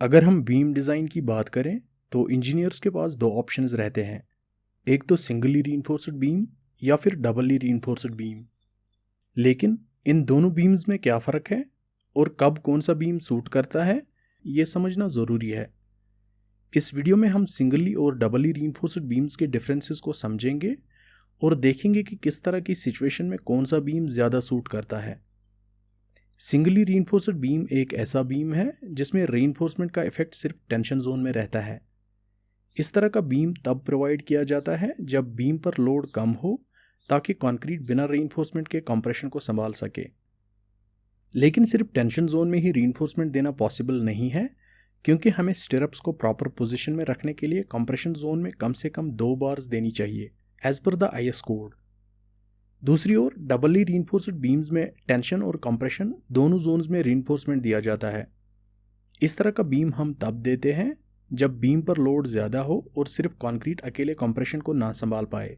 अगर हम beam design की बात करें तो इंजीनियर्स के पास दो ऑप्शंस रहते हैं, एक तो सिंगली रीइंफोर्स्ड बीम या फिर डबली रीइंफोर्स्ड बीम। लेकिन इन दोनों बीम्स में क्या फ़र्क है और कब कौन सा बीम सूट करता है, ये समझना ज़रूरी है। इस वीडियो में हम सिंगली और डबली रीइंफोर्स्ड बीम्स के डिफरेंसेस को समझेंगे और देखेंगे कि किस तरह की सिचुएशन में कौन सा बीम ज़्यादा सूट करता है। सिंगली रीइंफोर्स्ड बीम एक ऐसा बीम है जिसमें रीइंफोर्समेंट का इफेक्ट सिर्फ टेंशन जोन में रहता है। इस तरह का बीम तब प्रोवाइड किया जाता है जब बीम पर लोड कम हो ताकि कंक्रीट बिना रीइंफोर्समेंट के कंप्रेशन को संभाल सके। लेकिन सिर्फ टेंशन जोन में ही रीइंफोर्समेंट देना पॉसिबल नहीं है, क्योंकि हमें स्टिरअप्स को प्रॉपर पोजीशन में रखने के लिए कंप्रेशन जोन में कम से कम 2 बार्स देनी चाहिए as per the IS code. दूसरी ओर डबली रीइंफोर्स्ड बीम्स में टेंशन और कंप्रेशन दोनों जोन्स में रीइंफोर्समेंट दिया जाता है। इस तरह का बीम हम तब देते हैं जब बीम पर लोड ज़्यादा हो और सिर्फ कंक्रीट अकेले कंप्रेशन को ना संभाल पाए।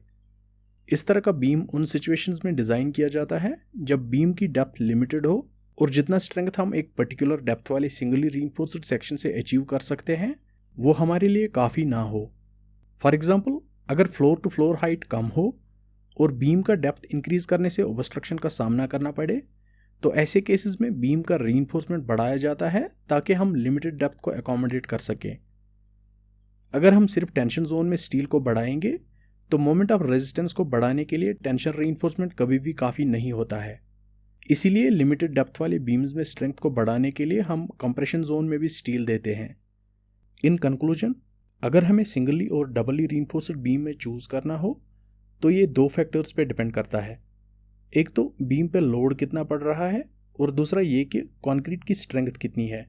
इस तरह का बीम उन सिचुएशंस में डिज़ाइन किया जाता है जब बीम की डेप्थ लिमिटेड हो और जितना स्ट्रेंथ हम एक पर्टिकुलर डेप्थ वाले सिंगली रीइंफोर्स्ड सेक्शन से अचीव कर सकते हैं वो हमारे लिए काफ़ी ना हो। फॉर एग्जाम्पल, अगर फ्लोर टू फ्लोर हाइट कम हो और बीम का डेप्थ इंक्रीज करने से ऑब्स्ट्रक्शन का सामना करना पड़े, तो ऐसे केसेस में बीम का रीइंफोर्समेंट बढ़ाया जाता है ताकि हम लिमिटेड डेप्थ को अकोमोडेट कर सकें। अगर हम सिर्फ टेंशन जोन में स्टील को बढ़ाएंगे तो मोमेंट ऑफ रेजिस्टेंस को बढ़ाने के लिए टेंशन रीइंफोर्समेंट कभी भी काफ़ी नहीं होता है। इसीलिए लिमिटेड डेप्थ वाले बीम्स में स्ट्रेंथ को बढ़ाने के लिए हम कंप्रेशन जोन में भी स्टील देते हैं। इन कंक्लूजन, अगर हमें सिंगली और डबली रीइंफोर्स्ड बीम में चूज़ करना हो तो ये 2 फैक्टर्स पे डिपेंड करता है। एक तो बीम पे लोड कितना पड़ रहा है और दूसरा ये कि कंक्रीट की स्ट्रेंथ कितनी है।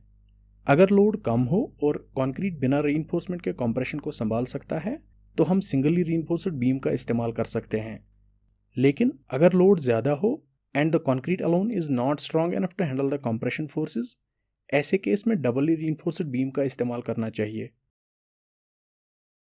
अगर लोड कम हो और कंक्रीट बिना रीइंफोर्समेंट के कंप्रेशन को संभाल सकता है तो हम सिंगली रीइंफोर्स्ड बीम का इस्तेमाल कर सकते हैं। लेकिन अगर लोड ज़्यादा हो and the concrete alone is not strong enough to handle the compression forces, ऐसे केस में डबली रीइंफोर्स्ड बीम का इस्तेमाल करना चाहिए।